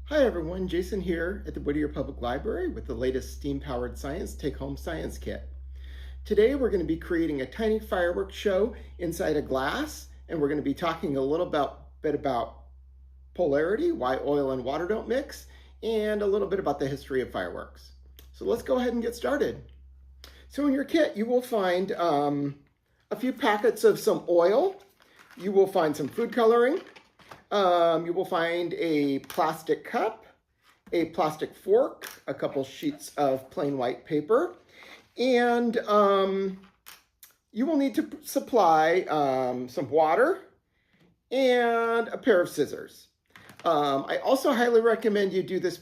Hi everyone, Jason here at the Whittier Public Library with the latest steam-powered science take-home science kit. Today we're going to be creating a tiny fireworks show inside a glass, and we're going to be talking a little bit about polarity, why oil and water don't mix, and a little bit about the history of fireworks. So let's go ahead and get started. So in your kit you will find a few packets of some oil, you will find some food coloring, you will find a plastic cup, a plastic fork, a couple sheets of plain white paper, and you will need to supply some water and a pair of scissors. I also highly recommend you do this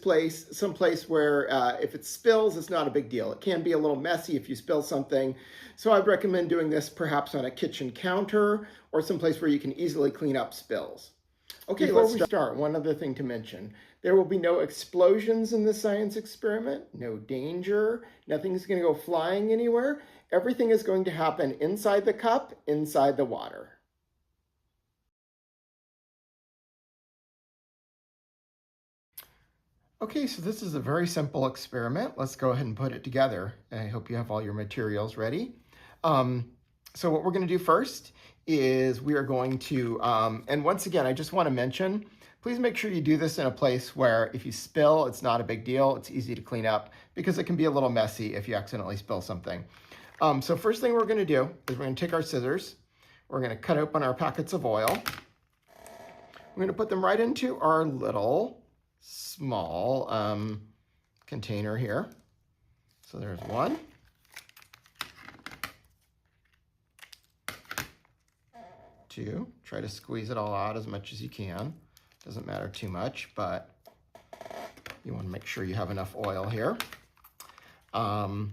someplace where if it spills, it's not a big deal. It can be a little messy if you spill something. So I'd recommend doing this perhaps on a kitchen counter or someplace where you can easily clean up spills. Okay, before we start, one other thing to mention. There will be no explosions in this science experiment, no danger, nothing's going to go flying anywhere. Everything is going to happen inside the cup, inside the water. Okay, so this is a very simple experiment. Let's go ahead and put it together. I hope you have all your materials ready. So what we're going to do first is we are going to, and once again, I just want to mention, please make sure you do this in a place where if you spill, it's not a big deal. It's easy to clean up because it can be a little messy if you accidentally spill something. So first thing we're going to do is we're going to take our scissors. We're going to cut open our packets of oil. We're going to put them right into our little small container here. So there's one. Two. Try to squeeze it all out as much as you can. Doesn't matter too much, but you want to make sure you have enough oil here. One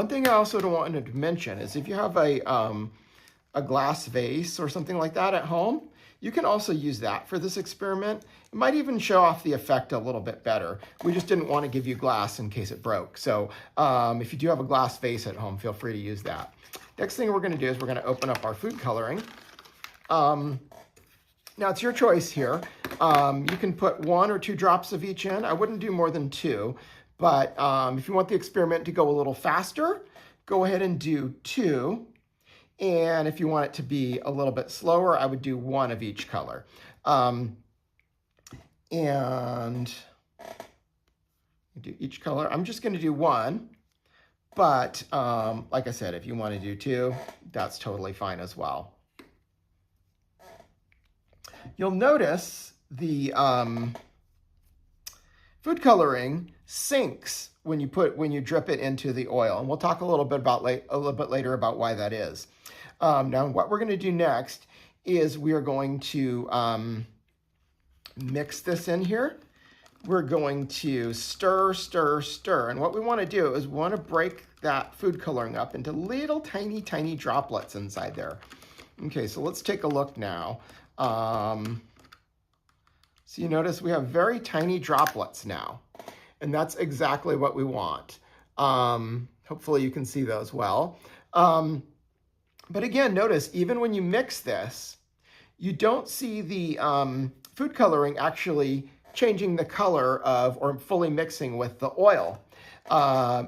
thing I also wanted to mention is if you have a glass vase or something like that at home, you can also use that for this experiment. It might even show off the effect a little bit better. We just didn't want to give you glass in case it broke. So if you do have a glass vase at home, feel free to use that. Next thing we're going to do is we're going to open up our food coloring. Now it's your choice here. You can put 1 or 2 drops of each in. I wouldn't do more than 2, but if you want the experiment to go a little faster, go ahead and do 2. And if you want it to be a little bit slower, I would do 1 of each color. And do each color. I'm just going to do 1, but like I said, if you want to do 2, that's totally fine as well. You'll notice the food coloring sinks when you drip it into the oil, and we'll talk a little bit later about why that is. Now, what we're going to do next is we are going to mix this in here. We're going to stir, stir, stir, and what we want to do is we want to break that food coloring up into little tiny, tiny droplets inside there. Okay, so let's take a look now. So you notice we have very tiny droplets now, and that's exactly what we want. Hopefully you can see those well. But again, notice even when you mix this, you don't see the food coloring actually changing the color of or fully mixing with the oil.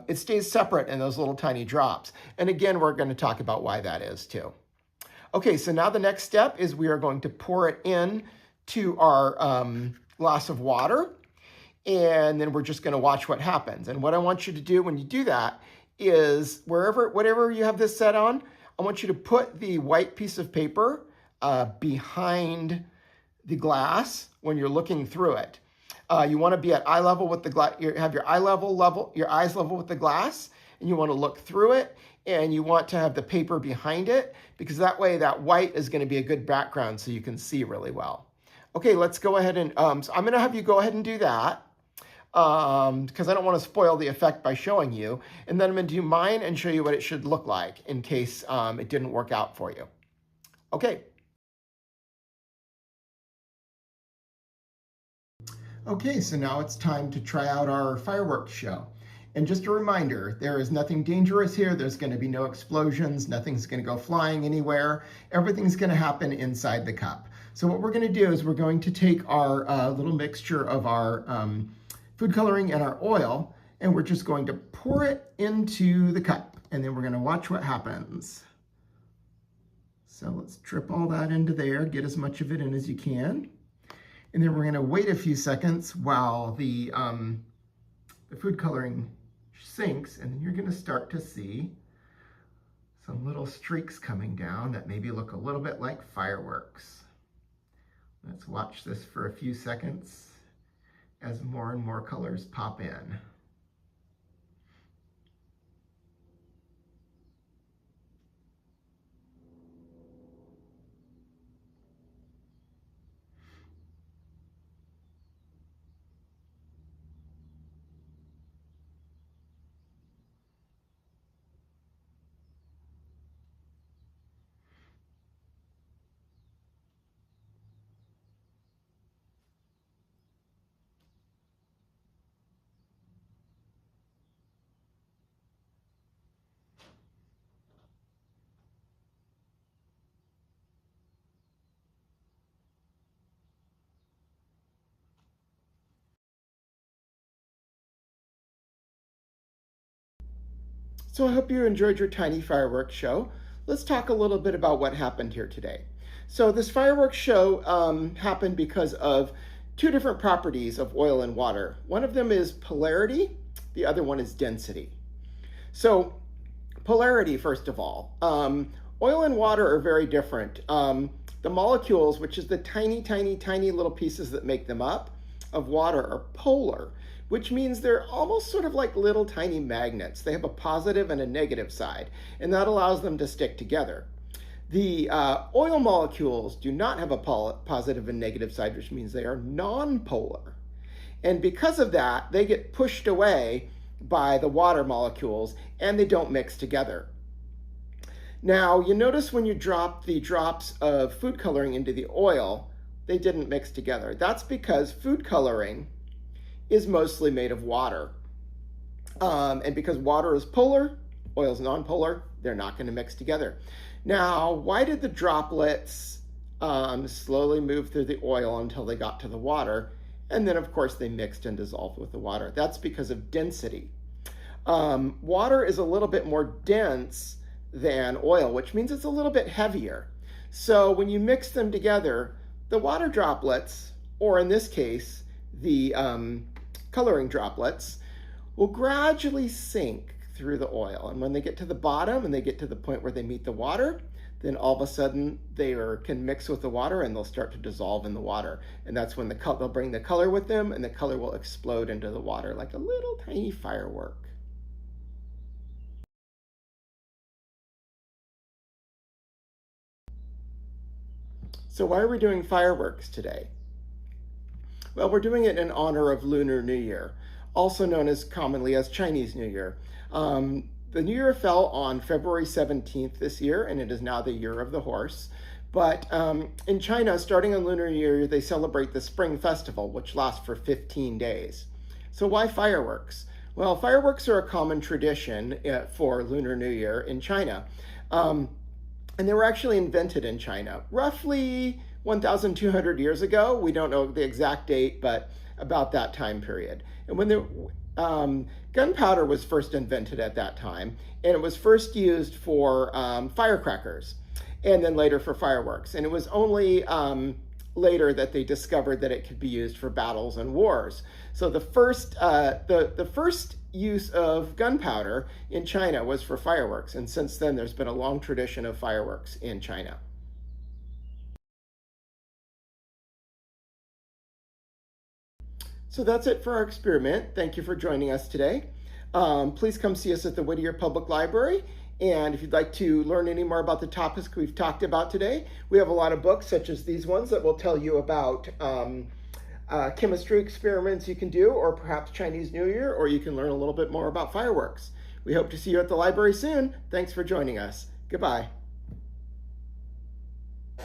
It stays separate in those little tiny drops. And again, we're going to talk about why that is too. Okay, so now the next step is we are going to pour it in to our glass of water, and then we're just going to watch what happens. And what I want you to do when you do that is whatever you have this set on, I want you to put the white piece of paper behind the glass when you're looking through it. You want to be at eye level with the glass. Have your eyes level with the glass, and you want to look through it, and you want to have the paper behind it, because that way that white is going to be a good background so you can see really well. Okay, let's go ahead and, so I'm going to have you go ahead and do that because I don't want to spoil the effect by showing you. And then I'm going to do mine and show you what it should look like in case it didn't work out for you. Okay. Okay, so now it's time to try out our fireworks show. And just a reminder, there is nothing dangerous here. There's going to be no explosions. Nothing's going to go flying anywhere. Everything's going to happen inside the cup. So what we're going to do is we're going to take our little mixture of our food coloring and our oil, and we're just going to pour it into the cup, and then we're going to watch what happens. So let's drip all that into there, get as much of it in as you can. And then we're going to wait a few seconds while the food coloring sinks, and then you're going to start to see some little streaks coming down that maybe look a little bit like fireworks. Let's watch this for a few seconds as more and more colors pop in. So I hope you enjoyed your tiny fireworks show. Let's talk a little bit about what happened here today. So this fireworks show happened because of two different properties of oil and water. One of them is polarity, the other one is density. So polarity, first of all. Oil and water are very different. The molecules, which is the tiny, tiny, tiny little pieces that make them up, of water are polar, which means they're almost sort of like little tiny magnets. They have a positive and a negative side, and that allows them to stick together. The oil molecules do not have a positive and negative side, which means they are non-polar. And because of that, they get pushed away by the water molecules, and they don't mix together. Now, you notice when you drop the drops of food coloring into the oil, they didn't mix together. That's because food coloring is mostly made of water. And because water is polar, oil is non-polar, they're not going to mix together. Now, why did the droplets slowly move through the oil until they got to the water? And then, of course, they mixed and dissolved with the water. That's because of density. Water is a little bit more dense than oil, which means it's a little bit heavier. So when you mix them together, the water droplets, or in this case, the coloring droplets, will gradually sink through the oil. And when they get to the bottom and they get to the point where they meet the water, then all of a sudden they can mix with the water and they'll start to dissolve in the water. And that's when they'll bring the color with them, and the color will explode into the water like a little tiny firework. So why are we doing fireworks today? Well, we're doing it in honor of Lunar New Year, also known as commonly as Chinese New Year. The New Year fell on February 17th this year, and it is now the Year of the Horse. But in China, starting on Lunar New Year, they celebrate the Spring Festival, which lasts for 15 days. So why fireworks? Well, fireworks are a common tradition for Lunar New Year in China. And they were actually invented in China roughly 1,200 years ago. We don't know the exact date, but about that time period. And when the gunpowder was first invented at that time, and it was first used for firecrackers, and then later for fireworks. And it was only later that they discovered that it could be used for battles and wars. So the first use of gunpowder in China was for fireworks, and since then there's been a long tradition of fireworks in China. So that's it for our experiment. Thank you for joining us today. Please come see us at the Whittier Public Library. And if you'd like to learn any more about the topics we've talked about today, we have a lot of books such as these ones that will tell you about chemistry experiments you can do, or perhaps Chinese New Year, or you can learn a little bit more about fireworks. We hope to see you at the library soon. Thanks for joining us. Goodbye.